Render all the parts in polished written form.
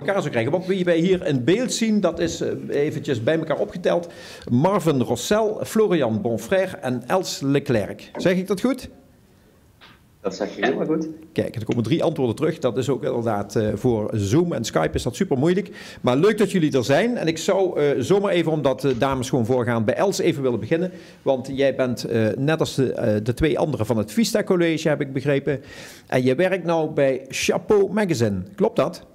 elkaar zou krijgen. Wat wij hier in beeld zien, dat is eventjes bij elkaar opgeteld. Marvin Rossel, Florian Bonfrère en Els Leclerc. Zeg ik dat goed? Dat zeg je helemaal goed. Kijk, er komen 3 antwoorden terug. Dat is ook inderdaad voor Zoom en Skype is dat super moeilijk. Maar leuk dat jullie er zijn. En ik zou zomaar even, omdat de dames gewoon voorgaan, bij Els even willen beginnen. Want jij bent net als de 2 anderen van het Vista College, heb ik begrepen. En je werkt nou bij Chapeau Magazine. Klopt dat?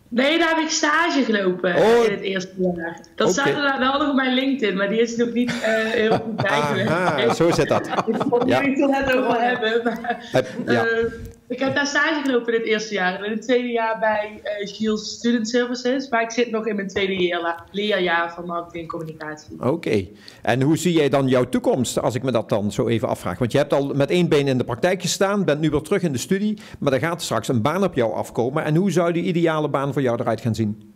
Nee, daar heb ik stage gelopen in het eerste jaar. Dat staat er wel nog op mijn LinkedIn, maar die is nog niet heel goed bijgewerkt. Zo zit dat. Ik kon het er net over hebben. Maar, ik heb daar stage gelopen in het eerste jaar. En in het tweede jaar bij Giels Student Services. Maar ik zit nog in mijn tweede leerjaar van marketing en communicatie. Oké. En hoe zie jij dan jouw toekomst, als ik me dat dan zo even afvraag? Want je hebt al met 1 been in de praktijk gestaan, bent nu weer terug in de studie. Maar er gaat straks een baan op jou afkomen. En hoe zou die ideale baan voor jou eruit gaan zien?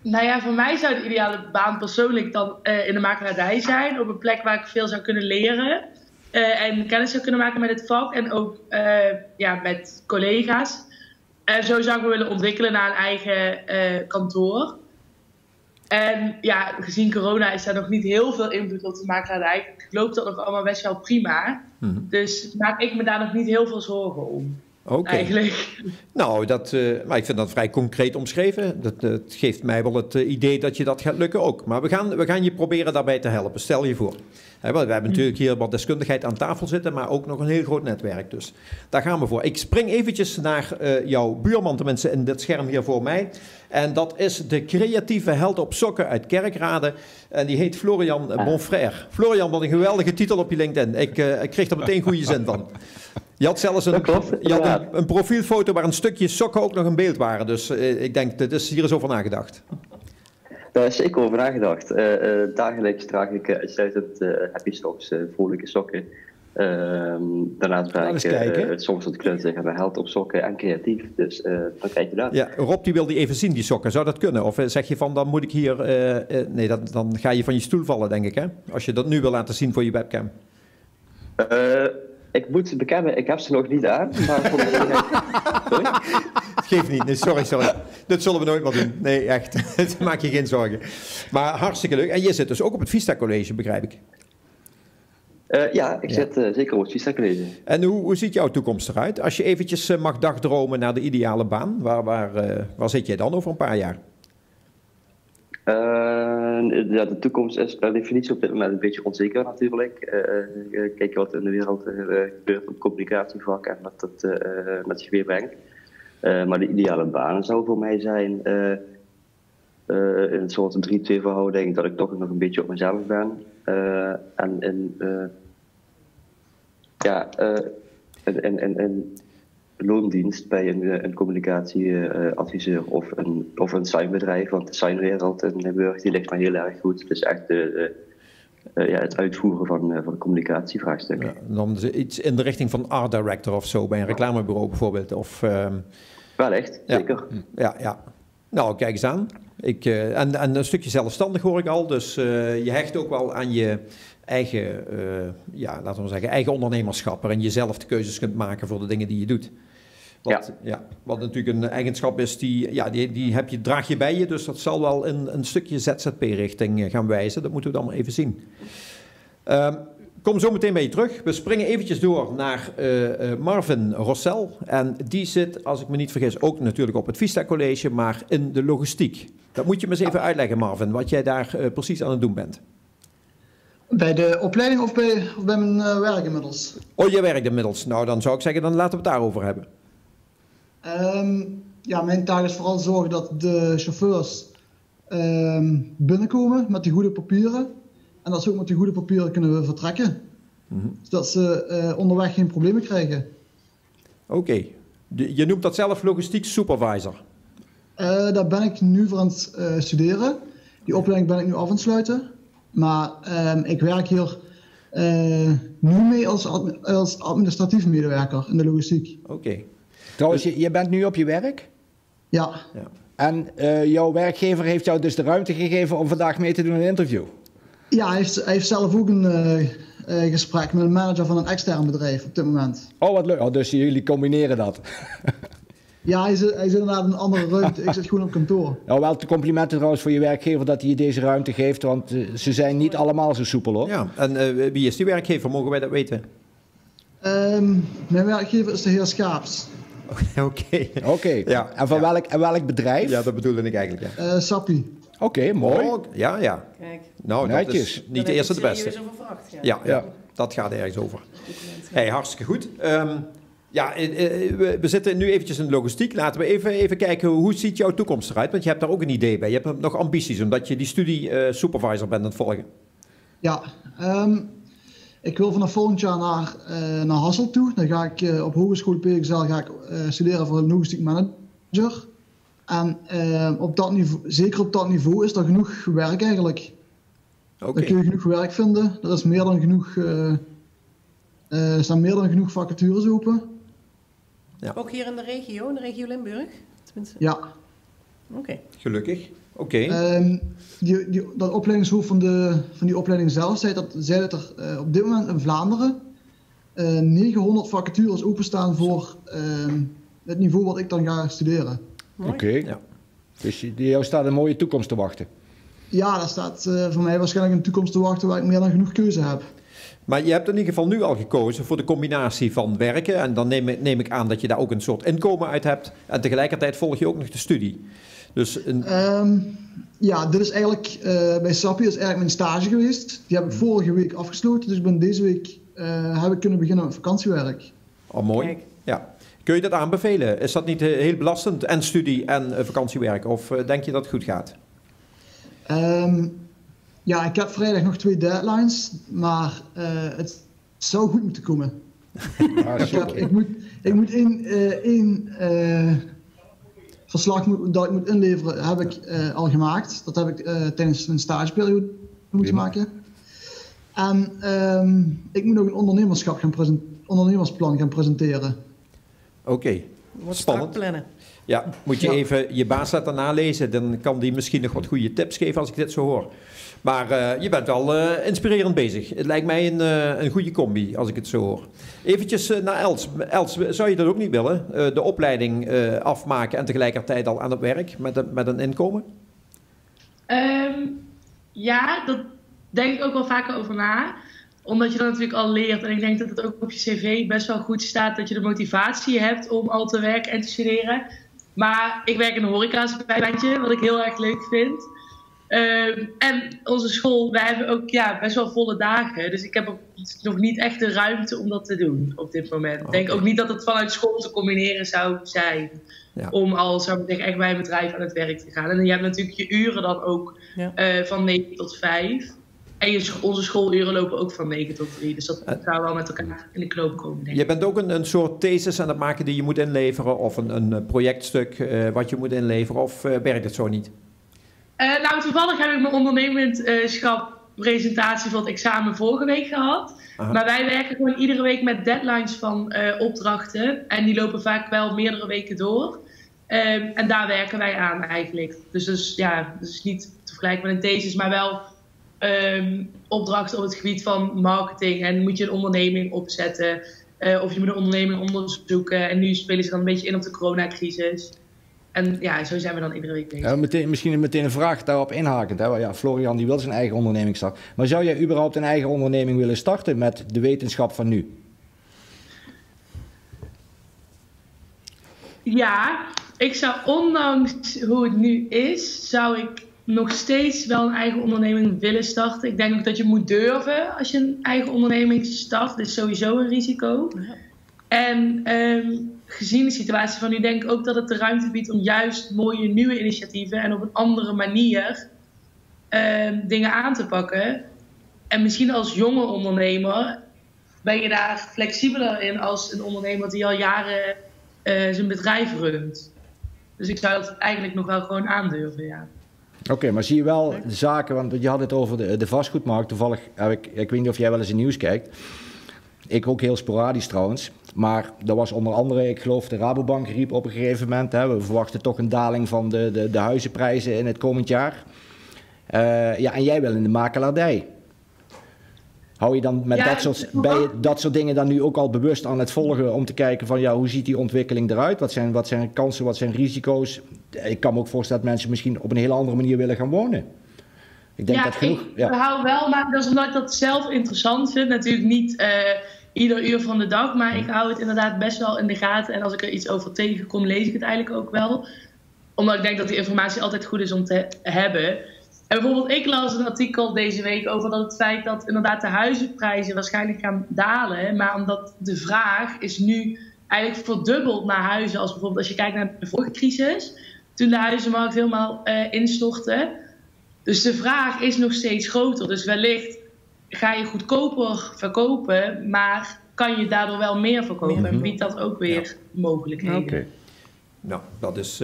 Nou ja, voor mij zou de ideale baan persoonlijk dan in de makelaardij zijn. Op een plek waar ik veel zou kunnen leren. En kennis zou kunnen maken met het vak en ook met collega's. En zo zou ik me willen ontwikkelen naar een eigen kantoor. En ja, gezien corona is daar nog niet heel veel invloed op de makelaardij. Ik geloof dat nog allemaal best wel prima. Dus maak ik me daar nog niet heel veel zorgen om. Eigenlijk. Nou, maar ik vind dat vrij concreet omschreven. Dat geeft mij wel het idee dat je dat gaat lukken ook. Maar we gaan je proberen daarbij te helpen. Stel je voor. We hebben natuurlijk hier wat deskundigheid aan tafel zitten, maar ook nog een heel groot netwerk. Dus daar gaan we voor. Ik spring eventjes naar jouw buurman, tenminste in dit scherm hier voor mij. En dat is de creatieve held op sokken uit Kerkrade. En die heet Florian Bonfrère. Florian, wat een geweldige titel op je LinkedIn. Ik kreeg er meteen goede zin van. Je had zelfs een profielfoto waar een stukje sokken ook nog in beeld waren. Dus ik denk, hier is over nagedacht. Daar is zeker over nagedacht. Dagelijks draag ik uitsluitend happy socks, vrolijke sokken. Daarnaast draag ik soms wat klunzig en mijn held op sokken en creatief. Dus dan kijk je dat. Ja, Rob die wil die even zien, die sokken. Zou dat kunnen? Of zeg je van, dan moet ik hier... nee, dan ga je van je stoel vallen, denk ik, hè? Als je dat nu wil laten zien voor je webcam. Ik moet bekennen, ik heb ze nog niet aan. Maar sorry? Het geeft niet. Nee, sorry. Dat zullen we nooit meer doen. Nee, echt. Maak je geen zorgen. Maar hartstikke leuk. En je zit dus ook op het Vista College, begrijp ik. Ja, ik zit zeker op het Vista College. En hoe ziet jouw toekomst eruit? Als je eventjes mag dagdromen naar de ideale baan, waar zit jij dan over een paar jaar? De toekomst is per definitie op dit moment een beetje onzeker natuurlijk. Kijken wat in de wereld gebeurt op communicatievlak en wat dat met zich weer brengt. Maar de ideale baan zou voor mij zijn in een soort 3-2 verhouding, dat ik toch nog een beetje op mezelf ben. En in loondienst bij een communicatieadviseur of een signbedrijf. Want de signwereld in Limburg die ligt mij heel erg goed. Het is echt het uitvoeren van communicatievraagstukken. Ja, dan iets in de richting van art director of zo, bij een reclamebureau bijvoorbeeld. Of, wel echt, zeker. Ja. Nou, kijk eens aan. En een stukje zelfstandig hoor ik al. Dus je hecht ook wel aan je eigen, laten we zeggen, eigen ondernemerschap. Waarin je zelf de keuzes kunt maken voor de dingen die je doet. Wat natuurlijk een eigenschap is, die draag je bij je. Dus dat zal wel een stukje ZZP-richting gaan wijzen. Dat moeten we dan maar even zien. Kom zo meteen bij je terug. We springen eventjes door naar Marvin Rossel. En die zit, als ik me niet vergis, ook natuurlijk op het Vista College, maar in de logistiek. Dat moet je me eens even uitleggen, Marvin, wat jij daar precies aan het doen bent. Bij de opleiding of bij mijn werk inmiddels? Oh, je werkt inmiddels. Nou, dan zou ik zeggen, dan laten we het daarover hebben. Mijn taak is vooral zorgen dat de chauffeurs binnenkomen met die goede papieren. En dat ze ook met die goede papieren kunnen vertrekken. Zodat ze onderweg geen problemen krijgen. Oké. Je noemt dat zelf logistiek supervisor. Daar ben ik nu voor aan het studeren. Die opleiding ben ik nu af aan het sluiten. Maar ik werk hier nu mee als administratief medewerker in de logistiek. Oké. Trouwens, je bent nu op je werk? Ja. En jouw werkgever heeft jou dus de ruimte gegeven om vandaag mee te doen in een interview? Ja, hij heeft zelf ook een gesprek met een manager van een extern bedrijf op dit moment. Oh, wat leuk. Oh, dus jullie combineren dat. Ja, hij zit inderdaad in een andere ruimte. Ik zit gewoon op kantoor. Nou, wel te complimenten trouwens voor je werkgever dat hij je deze ruimte geeft, want ze zijn niet allemaal zo soepel hoor. Ja, en wie is die werkgever? Mogen wij dat weten? Mijn werkgever is de heer Schaaps. Oké. Ja, En van welk bedrijf? Ja, dat bedoelde ik eigenlijk, ja. Sappi. Oké, mooi. Oh, ja. Kijk, Nou, dat Netjes. is niet de eerste de beste. Serieus over vracht, ja. Ja, dat gaat ergens over. Hey, hartstikke goed. We zitten nu eventjes in de logistiek. Laten we even kijken, hoe ziet jouw toekomst eruit? Want je hebt daar ook een idee bij. Je hebt nog ambities, omdat je die studie supervisor bent aan het volgen. Ja, ik wil vanaf volgend jaar naar Hasselt toe. Dan ga ik op Hogeschool PXL studeren voor een logistiek manager. En zeker op dat niveau is er genoeg werk eigenlijk. Oké. Dan kun je genoeg werk vinden. Er is meer dan genoeg, staan meer dan genoeg vacatures open. Ja. Ook hier in de regio Limburg? Tenminste. Ja. Oké. Gelukkig. Oké. Dat opleidingshoofd van die opleiding zelf zei dat er op dit moment in Vlaanderen 900 vacatures openstaan voor het niveau wat ik dan ga studeren. Oké. Ja. Dus jou staat een mooie toekomst te wachten. Ja, daar staat voor mij waarschijnlijk een toekomst te wachten waar ik meer dan genoeg keuze heb. Maar je hebt in ieder geval nu al gekozen voor de combinatie van werken. En dan neem ik aan dat je daar ook een soort inkomen uit hebt. En tegelijkertijd volg je ook nog de studie. Dus ja, dit is eigenlijk bij Sappi is eigenlijk mijn stage geweest. Die heb ik vorige week afgesloten. Dus ik ben deze week heb ik kunnen beginnen met vakantiewerk. Oh, mooi. Kijk. Ja. Kun je dat aanbevelen? Is dat niet heel belastend? En studie en vakantiewerk? Of denk je dat het goed gaat? Ja, ik heb vrijdag nog 2 deadlines. Maar het zou goed moeten komen. Ik moet één verslag dat ik moet inleveren, heb ik al gemaakt. Dat heb ik tijdens een stageperiode moeten maken. En ik moet ook een ondernemersplan gaan presenteren. Oké. Wat Spannend. strak plannen. Ja, moet je even je baas laten nalezen. Dan kan die misschien nog wat goede tips geven als ik dit zo hoor. Maar je bent wel inspirerend bezig. Het lijkt mij een goede combi als ik het zo hoor. Eventjes naar Els. Els, zou je dat ook niet willen? De opleiding afmaken en tegelijkertijd al aan het werk met een inkomen? Ja, dat denk ik ook wel vaker over na. Omdat je dat natuurlijk al leert. En ik denk dat het ook op je cv best wel goed staat dat je de motivatie hebt om al te werken en te studeren. Maar ik werk in een horeca als bijbaantje, wat ik heel erg leuk vind. En onze school, wij hebben ook best wel volle dagen. Dus ik heb ook nog niet echt de ruimte om dat te doen op dit moment. Ik denk ook niet dat het vanuit school te combineren zou zijn. Ja. Om al, zou ik zeggen, echt bij een bedrijf aan het werk te gaan. En je hebt natuurlijk je uren dan ook van 9 tot 5. En onze schooluren lopen ook van 9 tot 3. Dus dat zou wel met elkaar in de knoop komen, denk ik. Je bent ook een soort thesis aan het maken die je moet inleveren. Of een projectstuk wat je moet inleveren. Of werkt het zo niet? Nou, toevallig heb ik mijn ondernemerschap presentatie van het examen vorige week gehad. Aha. Maar wij werken gewoon iedere week met deadlines van opdrachten. En die lopen vaak wel meerdere weken door. En daar werken wij aan eigenlijk. Dus is niet te vergelijken met een thesis, maar wel opdrachten op het gebied van marketing. En moet je een onderneming opzetten. Of je moet een onderneming onderzoeken. En nu spelen ze dan een beetje in op de coronacrisis. En ja, zo zijn we dan iedere week bezig. Ja, misschien meteen een vraag daarop inhakend. Hè? Ja, Florian die wil zijn eigen onderneming starten. Maar zou jij überhaupt een eigen onderneming willen starten met de wetenschap van nu? Ja, ik zou ondanks hoe het nu is, zou ik nog steeds wel een eigen onderneming willen starten. Ik denk ook dat je moet durven als je een eigen onderneming start. Dat is sowieso een risico. Ja. En gezien de situatie van nu denk ik ook dat het de ruimte biedt om juist mooie nieuwe initiatieven en op een andere manier dingen aan te pakken. En misschien als jonge ondernemer ben je daar flexibeler in als een ondernemer die al jaren zijn bedrijf runt. Dus ik zou dat eigenlijk nog wel gewoon aandurven, ja. Oké, maar zie je wel zaken, want je had het over de vastgoedmarkt. Toevallig heb ik weet niet of jij wel eens in nieuws kijkt. Ik ook heel sporadisch trouwens. Maar dat was onder andere, ik geloof de Rabobank riep op een gegeven moment. We verwachten toch een daling van de huizenprijzen in het komend jaar. En jij wil in de makelaardij. Hou je dan met Ja, ben je dat soort dingen dan nu ook al bewust aan het volgen om te kijken van ja, hoe ziet die ontwikkeling eruit? Wat zijn kansen, wat zijn risico's? Ik kan me ook voorstellen dat mensen misschien op een hele andere manier willen gaan wonen. Ik denk dat genoeg. Ik hou wel, maar dat is omdat ik dat zelf interessant vind. Natuurlijk niet ieder uur van de dag, maar ik hou het inderdaad best wel in de gaten. En als ik er iets over tegenkom, lees ik het eigenlijk ook wel. Omdat ik denk dat die informatie altijd goed is om te hebben. En bijvoorbeeld, ik las een artikel deze week over dat het feit dat inderdaad de huizenprijzen waarschijnlijk gaan dalen. Maar omdat de vraag is nu eigenlijk verdubbeld naar huizen. Als bijvoorbeeld als je kijkt naar de vorige crisis. Toen de huizenmarkt helemaal instortte. Dus de vraag is nog steeds groter. Dus wellicht ga je goedkoper verkopen. Maar kan je daardoor wel meer verkopen. En biedt dat ook weer mogelijkheden. Okay. Nou, dat is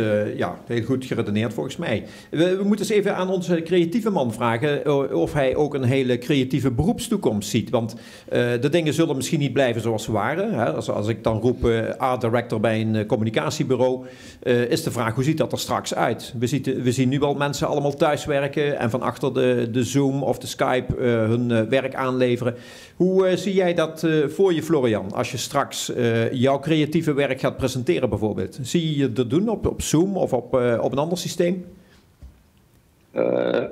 heel goed geredeneerd volgens mij. We moeten eens even aan onze creatieve man vragen of hij ook een hele creatieve beroepstoekomst ziet. Want de dingen zullen misschien niet blijven zoals ze waren. Hè? Als ik dan roep art director bij een communicatiebureau, is de vraag hoe ziet dat er straks uit? We zien nu al mensen allemaal thuiswerken en van achter de Zoom of de Skype hun werk aanleveren. Hoe zie jij dat voor je, Florian, als je straks jouw creatieve werk gaat presenteren bijvoorbeeld? Zie je dat doen op Zoom of op een ander systeem?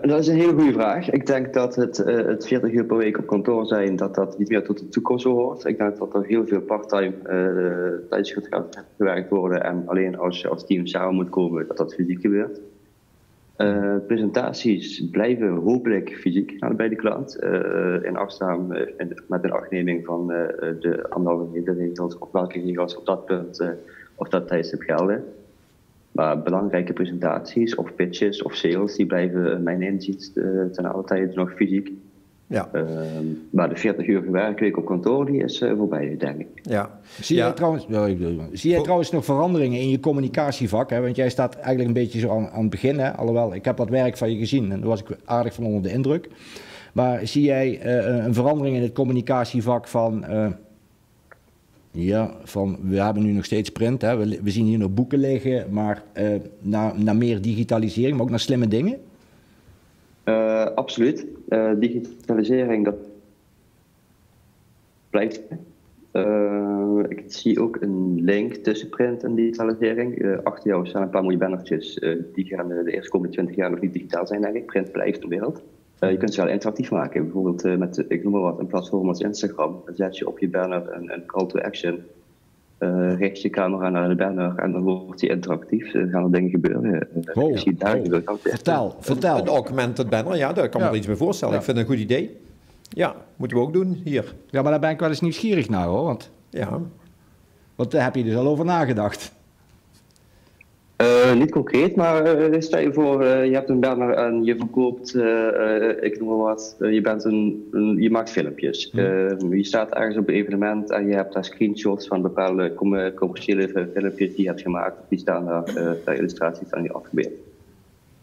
Dat is een hele goede vraag. Ik denk dat het 40 uur per week op kantoor zijn, dat niet meer tot de toekomst hoort. Ik denk dat er heel veel part-time tijdens gaat gewerkt worden en alleen als je als team samen moet komen, dat fysiek gebeurt. Presentaties blijven hopelijk fysiek bij de klant. In afstaan met een afneming van de 1,5 meter regels of welke regels op dat punt of dat tijdstip gelden. Maar belangrijke presentaties of pitches of sales, die blijven mijn inziens ten alle tijde nog fysiek. Ja. Maar de 40 uur werkweek op kantoor, die is voorbij, denk ik. Ja. Zie jij trouwens nog veranderingen in je communicatievak? Hè? Want jij staat eigenlijk een beetje zo aan het begin. Hè? Alhoewel, ik heb wat werk van je gezien en daar was ik aardig van onder de indruk. Maar zie jij een verandering in het communicatievak van we hebben nu nog steeds print. Hè? We zien hier nog boeken liggen, maar naar meer digitalisering, maar ook naar slimme dingen? Absoluut. Digitalisering, dat blijft. Ik zie ook een link tussen print en digitalisering. Achter jou staan een paar mooie bannertjes. Die gaan de eerstkomende 20 jaar nog niet digitaal zijn, denk ik. Print blijft de wereld. Je kunt ze wel interactief maken. Bijvoorbeeld met, ik noem maar wat, een platform als Instagram. Dan zet je op je banner een call to action. Richt je camera naar de banner en dan wordt die interactief. Dan gaan er dingen gebeuren. Vertel. Een augmented banner, ja, daar kan ik me iets bij voorstellen. Ja. Ik vind het een goed idee. Ja, moeten we ook doen hier. Ja, maar daar ben ik wel eens nieuwsgierig naar, hoor. Want daar heb je dus al over nagedacht. Niet concreet, maar stel je voor, je hebt een banner en je verkoopt, ik noem maar wat, je maakt filmpjes. Je staat ergens op een evenement en je hebt daar screenshots van bepaalde commerciële filmpjes die je hebt gemaakt. Die staan daar, de illustraties staan hier afgebeeld.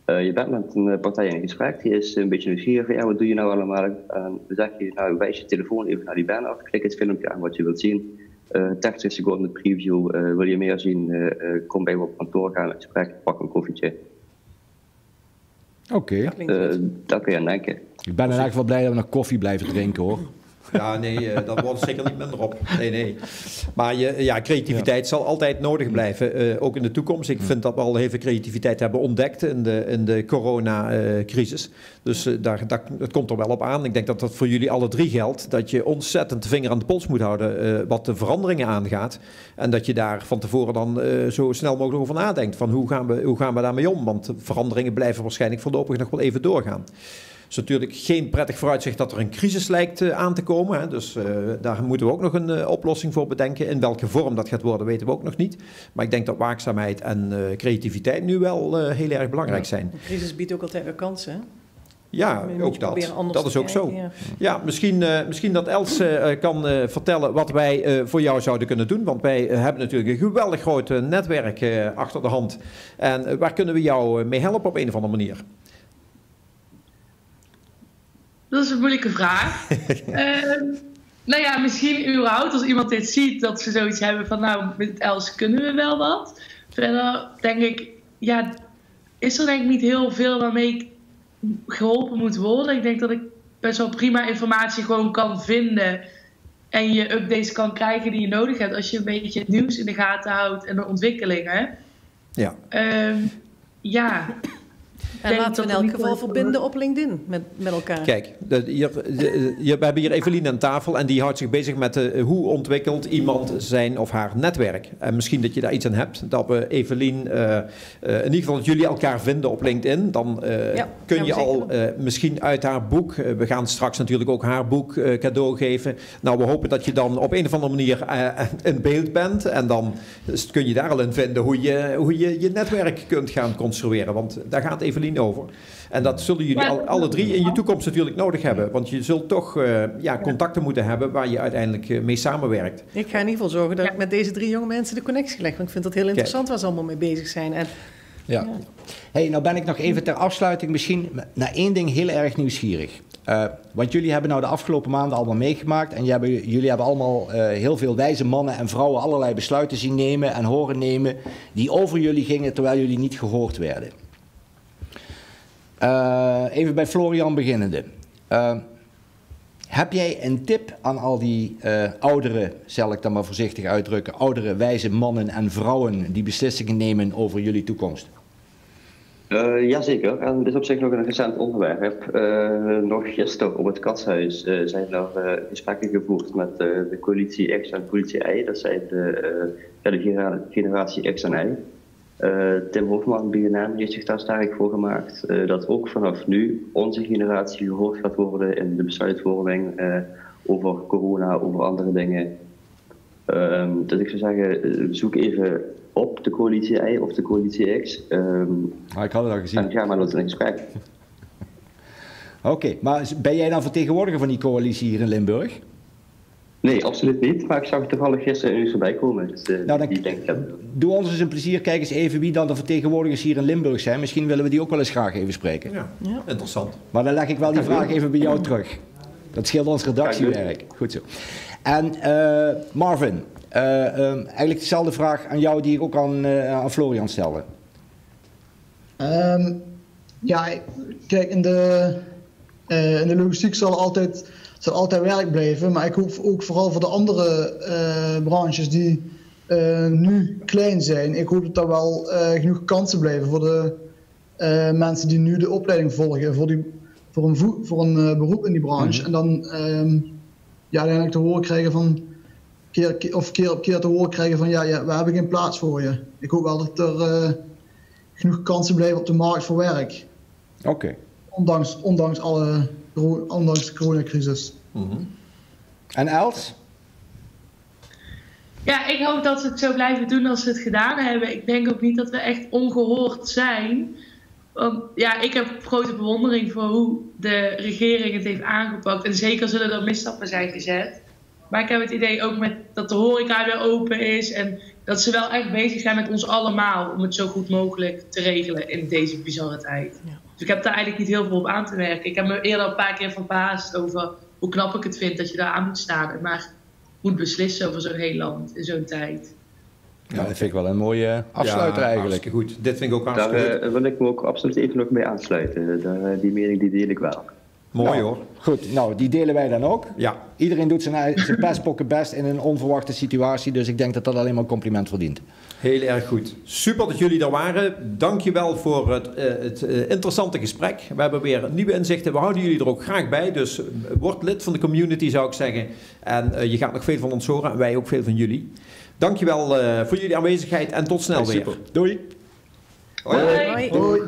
Je bent met een partij in gesprek, die is een beetje nieuwsgierig. Ja, wat doe je nou allemaal? En dan zeg je, nou, wijs je telefoon even naar die banner, klik het filmpje aan wat je wilt zien. 30 seconden preview, wil je meer zien, kom bij me op kantoor, gaan in gesprek, pak een koffietje. Oké. Daar kun je aan denken. Ik ben in elk geval blij dat we nog koffie blijven drinken, hoor. Ja, nee, dat wordt zeker niet minder op. Nee. Maar creativiteit zal altijd nodig blijven, ook in de toekomst. Ik vind dat we al heel veel creativiteit hebben ontdekt in de coronacrisis. Dus dat komt er wel op aan. Ik denk dat dat voor jullie alle drie geldt. Dat je ontzettend de vinger aan de pols moet houden wat de veranderingen aangaat. En dat je daar van tevoren dan zo snel mogelijk over nadenkt. Van hoe gaan we daarmee om? Want veranderingen blijven waarschijnlijk voorlopig nog wel even doorgaan. Het is natuurlijk geen prettig vooruitzicht dat er een crisis lijkt aan te komen. Hè. Dus daar moeten we ook nog een oplossing voor bedenken. In welke vorm dat gaat worden, weten we ook nog niet. Maar ik denk dat waakzaamheid en creativiteit nu wel heel erg belangrijk zijn. De crisis biedt ook altijd weer kansen, hè? Ja, ook dat. Dat is ook zo. Ja, misschien dat Els kan vertellen wat wij voor jou zouden kunnen doen. Want wij hebben natuurlijk een geweldig groot netwerk achter de hand. En waar kunnen we jou mee helpen op een of andere manier? Dat is een moeilijke vraag. Misschien überhaupt als iemand dit ziet, dat ze zoiets hebben van, nou, met Els kunnen we wel wat. Verder denk ik, is er denk ik niet heel veel waarmee ik geholpen moet worden. Ik denk dat ik best wel prima informatie gewoon kan vinden. En je updates kan krijgen die je nodig hebt als je een beetje het nieuws in de gaten houdt en de ontwickelingen. Ja. Ja. En laten we in elk geval verbinden op LinkedIn met elkaar. Kijk, we hebben hier Evelien aan tafel en die houdt zich bezig met hoe ontwikkelt iemand zijn of haar netwerk. En misschien dat je daar iets aan hebt, dat we Evelien, in ieder geval dat jullie elkaar vinden op LinkedIn. Dan kun je al misschien uit haar boek, we gaan straks natuurlijk ook haar boek cadeau geven. Nou, we hopen dat je dan op een of andere manier in beeld bent en dan kun je daar al in vinden hoe je netwerk kunt gaan construeren. Want daar gaat Evelien over. En dat zullen jullie alle drie in je toekomst natuurlijk nodig hebben. Want je zult toch contacten moeten hebben waar je uiteindelijk mee samenwerkt. Ik ga in ieder geval zorgen dat ik met deze 3 jonge mensen de connectie leg. Want ik vind dat heel interessant waar ze allemaal mee bezig zijn. En, ja. Hey, nou ben ik nog even ter afsluiting misschien naar één ding heel erg nieuwsgierig. Want jullie hebben nou de afgelopen maanden allemaal meegemaakt. En jullie hebben allemaal heel veel wijze mannen en vrouwen allerlei besluiten zien nemen en horen nemen. Die over jullie gingen terwijl jullie niet gehoord werden. Even bij Florian beginnende. Heb jij een tip aan al die oudere, zal ik dan maar voorzichtig uitdrukken, oudere wijze mannen en vrouwen die beslissingen nemen over jullie toekomst? Jazeker, en dit is op zich nog een recent onderwerp. Nog gisteren op het Katshuis zijn er gesprekken gevoerd met de coalitie X en politie Y. Dat zijn de generatie X en Y. Tim Hofman, BNM, heeft zich daar sterk voor gemaakt dat ook vanaf nu onze generatie gehoord gaat worden in de besluitvorming over corona, over andere dingen. Dus ik zou zeggen, zoek even op de coalitie Y of de coalitie X. Ik had het al gezien. En ga maar in gesprek. Oké, maar ben jij dan vertegenwoordiger van die coalitie hier in Limburg? Nee, absoluut niet. Maar ik zag toevallig gisteren een voorbij komen. Dus, doe ons eens een plezier. Kijk eens even wie dan de vertegenwoordigers hier in Limburg zijn. Misschien willen we die ook wel eens graag even spreken. Ja, interessant. Maar dan leg ik wel die vraag even bij jou terug. Dat scheelt ons redactiewerk. Goed zo. En Marvin, eigenlijk dezelfde vraag aan jou die ik ook aan Florian stelde. Ja, kijk, in de logistiek zal altijd werk blijven, maar ik hoop ook vooral voor de andere branches die nu klein zijn, ik hoop dat er wel genoeg kansen blijven voor de mensen die nu de opleiding volgen, voor een beroep in die branche. En dan uiteindelijk te horen krijgen van, keer op keer te horen krijgen van we hebben geen plaats voor je. Ik hoop wel dat er genoeg kansen blijven op de markt voor werk. Oké. Ondanks de coronacrisis. En Els? Ja, ik hoop dat ze het zo blijven doen als ze het gedaan hebben. Ik denk ook niet dat we echt ongehoord zijn. Want ja, ik heb grote bewondering voor hoe de regering het heeft aangepakt. En zeker zullen er misstappen zijn gezet. Maar ik heb het idee ook dat de horeca weer open is. En dat ze wel echt bezig zijn met ons allemaal. Om het zo goed mogelijk te regelen in deze bizarre tijd. Ja. Dus ik heb daar eigenlijk niet heel veel op aan te werken. Ik heb me eerder een paar keer verbaasd over hoe knap ik het vind dat je daar aan moet staan. En maar moet beslissen over zo'n heel land in zo'n tijd. Ja, dat vind ik wel een mooie afsluiter eigenlijk. Goed, dit vind ik ook hartstikke goed. Daar wil ik me ook absoluut even nog mee aansluiten. Die mening die deel ik wel. Mooi hoor. Goed, nou die delen wij dan ook. Ja. Iedereen doet zijn best in een onverwachte situatie. Dus ik denk dat dat alleen maar een compliment verdient. Heel erg goed. Super dat jullie er waren. Dankjewel voor het interessante gesprek. We hebben weer nieuwe inzichten. We houden jullie er ook graag bij. Dus word lid van de community zou ik zeggen. En je gaat nog veel van ons horen. En wij ook veel van jullie. Dankjewel voor jullie aanwezigheid. En tot snel weer. Super. Doei. Hoi. Hoi.